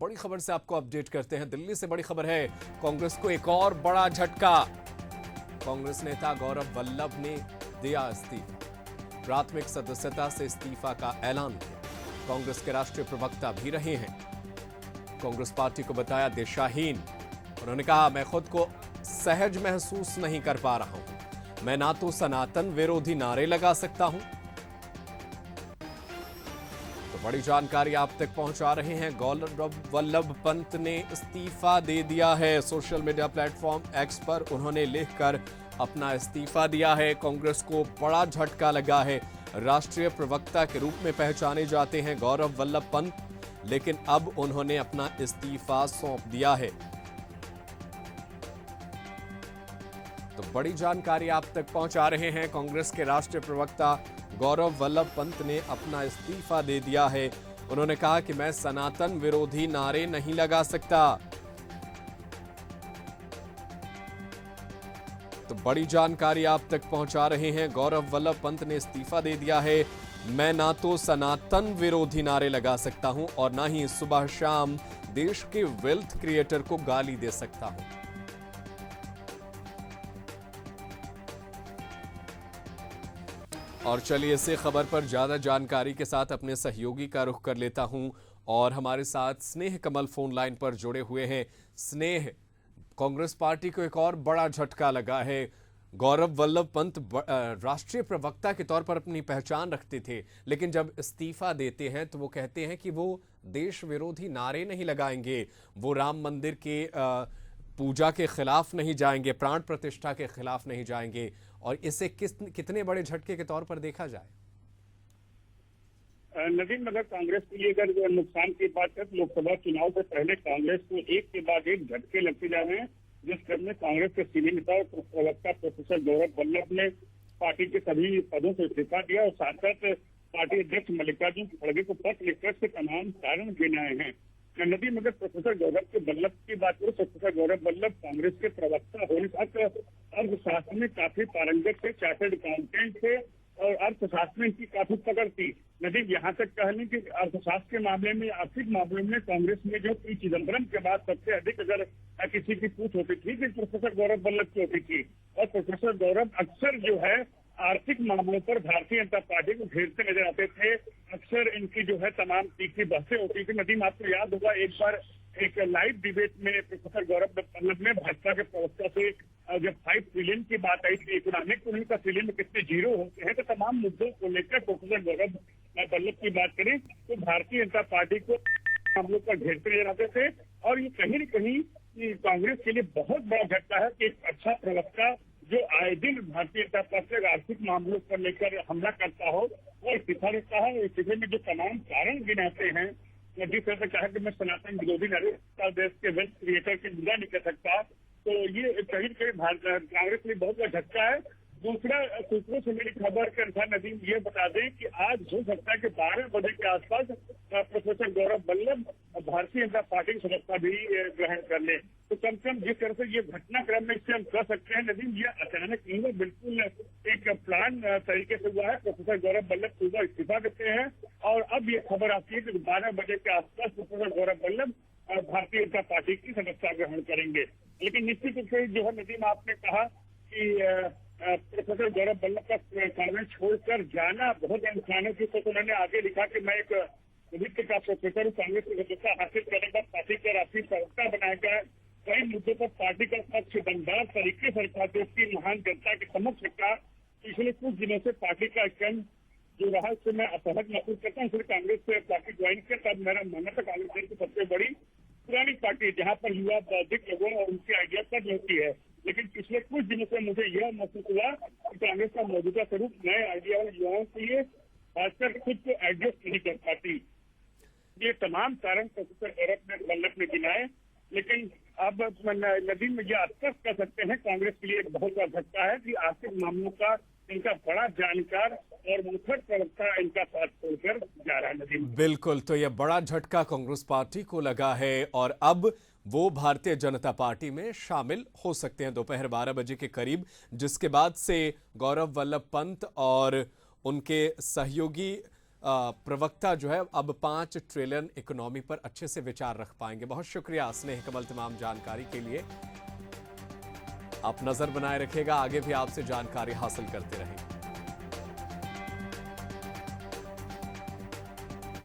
बड़ी खबर से आपको अपडेट करते हैं। दिल्ली से बड़ी खबर है, कांग्रेस को एक और बड़ा झटका। कांग्रेस नेता गौरव वल्लभ ने दिया इस्तीफा। प्राथमिक सदस्यता से इस्तीफा का ऐलान किया। कांग्रेस के राष्ट्रीय प्रवक्ता भी रहे हैं। कांग्रेस पार्टी को बताया दिशाहीन। उन्होंने कहा, मैं खुद को सहज महसूस नहीं कर पा रहा हूं। मैं ना तो सनातन विरोधी नारे लगा सकता हूं। तो बड़ी जानकारी आप तक पहुंचा रहे हैं। गौरव वल्लभ पंत ने इस्तीफा दे दिया है। सोशल मीडिया प्लेटफॉर्म एक्स पर उन्होंने लिखकर अपना इस्तीफा दिया है। कांग्रेस को बड़ा झटका लगा है। राष्ट्रीय प्रवक्ता के रूप में पहचाने जाते हैं गौरव वल्लभ पंत, लेकिन अब उन्होंने अपना इस्तीफा सौंप दिया है। तो बड़ी जानकारी आप तक पहुंचा रहे हैं। कांग्रेस के राष्ट्रीय प्रवक्ता गौरव वल्लभ पंत ने अपना इस्तीफा दे दिया है। उन्होंने कहा कि मैं सनातन विरोधी नारे नहीं लगा सकता। तो बड़ी जानकारी आप तक पहुंचा रहे हैं। गौरव वल्लभ पंत ने इस्तीफा दे दिया है। मैं ना तो सनातन विरोधी नारे लगा सकता हूं और ना ही सुबह शाम देश के वेल्थ क्रिएटर को गाली दे सकता हूं। और चलिए इसी खबर पर ज्यादा जानकारी के साथ अपने सहयोगी का रुख कर लेता हूं और हमारे साथ स्नेह कमल फोन लाइन पर जुड़े हुए हैं। स्नेह, कांग्रेस पार्टी को एक और बड़ा झटका लगा है। गौरव वल्लभ पंत राष्ट्रीय प्रवक्ता के तौर पर अपनी पहचान रखते थे, लेकिन जब इस्तीफा देते हैं तो वो कहते हैं कि वो देश विरोधी नारे नहीं लगाएंगे, वो राम मंदिर के पूजा के खिलाफ नहीं जाएंगे, प्राण प्रतिष्ठा के खिलाफ नहीं जाएंगे। और इसे कितने बड़े झटके के तौर पर देखा जाए? नदीम, अगर कांग्रेस के लिए अगर नुकसान की बात है तो लोकसभा चुनाव से पहले कांग्रेस को एक के बाद एक झटके लगते जा रहे हैं, जिस क्रम में कांग्रेस के सीनियर नेता और प्रवक्ता प्रोफेसर गौरव वल्लभ ने पार्टी के सभी पदों से इस्तीफा दिया और साथ साथ पार्टी अध्यक्ष मल्लिकार्जुन खड़गे को पत्र लिखकर से तमाम कारण गिनाए हैं। नदीम, अगर प्रोफेसर गौरव के वल्लभ की बात करूं, प्रोफेसर गौरव वल्लभ कांग्रेस के प्रवक्ता होने तक अर्थशास्त्र में काफी पारंगत थे, चार्टर्ड अकाउंटेंट थे और अर्थशास्त्र में इनकी काफी पकड़ थी। नदीम, यहाँ तक कह लें कि अर्थशास्त्र के मामले में, आर्थिक मामले में कांग्रेस में जो पी चिदम्बरम के बाद सबसे अधिक अगर किसी की पूछ होती थी तो प्रोफेसर गौरव वल्लभ की होती थी। और प्रोफेसर गौरव अक्सर जो है आर्थिक मामलों पर भारतीय जनता पार्टी को घेरते नजर आते थे। अक्सर इनकी जो है तमाम तीखी बहसें होती थी। नदीम, आपको याद होगा एक बार एक लाइव डिबेट में प्रोफेसर गौरव वल्लभ ने भाजपा के प्रवक्ता से जब 5 ट्रिलियन की बात आई थी, इकोनॉमिक का ट्रिलियन में कितने जीरो होते हैं, तो तमाम मुद्दों को लेकर प्रोफेसर गौरव वल्लभ की बात करें तो भारतीय जनता पार्टी को मामलों पर घेरते नजर आते थे। और ये कहीं न कहीं कांग्रेस के लिए बहुत बड़ा झटका है कि एक अच्छा प्रवक्ता जो आए दिन भारतीय जनता पार्टी आर्थिक मामलों पर लेकर हमला करता हो वो इस्तीफा देता है। इस्तीफे में जो तमाम कारण गिनाते हैं, जिस तरह से कहा कि मैं सनातन विरोधी नारे देश के वेल्थ क्रिएटर की निंदा नहीं कर सकता, तो ये कहीं कांग्रेस में बहुत बड़ा झटका है। दूसरा, सूत्रों से मेरी खबर के अनुसार नदीम ये बता दें कि आज हो सकता है कि 12 बजे के आसपास प्रोफेसर गौरव वल्लभ भारतीय जनता पार्टी की सदस्यता भी ग्रहण कर ले। तो कम से कम जिस तरह से ये घटनाक्रम में इससे हम कह सकते हैं नदीम, ये अचानक नहीं हुआ, बिल्कुल एक प्लान तरीके से हुआ है। प्रोफेसर गौरव वल्लभ सुबह इस्तीफा देते हैं और अब ये खबर आती है कि 12 बजे के आसपास प्रोफेसर गौरव वल्लभ भारतीय जनता पार्टी की सदस्यता ग्रहण करेंगे। लेकिन निश्चित रूप से जो है नदीम, आपने कहा कि प्रोफेसर गौरव वल्लभ का कांग्रेस छोड़कर जाना बहुत इंसानों की, तो उन्होंने आगे लिखा कि मैं एक वित्त का प्रोफेसर हूँ, कांग्रेस की सदस्यता हासिल करने का पार्टी का राष्ट्रीय प्रवक्ता बनाया गया। कई मुद्दों पर पार्टी का पक्ष दमदार तरीके से रखा, देश की महान जनता के समक्ष रखा। पिछले कुछ दिनों से पार्टी का स्टैंड जो रहा उससे मैं असहज महसूस करता हूँ, इसलिए कांग्रेस से पार्टी ज्वाइन कर। तब मेरा मानना था कांग्रेस देश की सबसे बड़ी पुरानी पार्टी है जहाँ पर युवा बौद्धिक लोगों और उनकी आइडिया पर होती है। लेकिन पिछले कुछ दिनों से मुझे यह महसूस हुआ कि कांग्रेस का मौजूदा स्वरूप नए आइडिया वाले युवाओं के लिए खासकर खुद को एडजस्ट नहीं कर पाती। ये तमाम कारण प्रोफेसर गौरव वल्लभ ने गिनाए, लेकिन अब नदीम में यह स्पष्ट कर सकते हैं कांग्रेस के लिए एक बहुत बड़ा झटका है कि आर्थिक मामलों का इनका बड़ा जानकार और मुखर प्रवक्ता इनका साथ छोड़कर जा रहा है। नदीम, बिल्कुल, तो यह बड़ा झटका कांग्रेस पार्टी को लगा है और अब वो भारतीय जनता पार्टी में शामिल हो सकते हैं दोपहर 12 बजे के करीब, जिसके बाद से गौरव वल्लभ पंत और उनके सहयोगी प्रवक्ता जो है अब 5 ट्रिलियन इकोनॉमी पर अच्छे से विचार रख पाएंगे। बहुत शुक्रिया स्नेह कमल तमाम जानकारी के लिए। आप नजर बनाए रखिएगा, आगे भी आपसे जानकारी हासिल करते रहेंगे।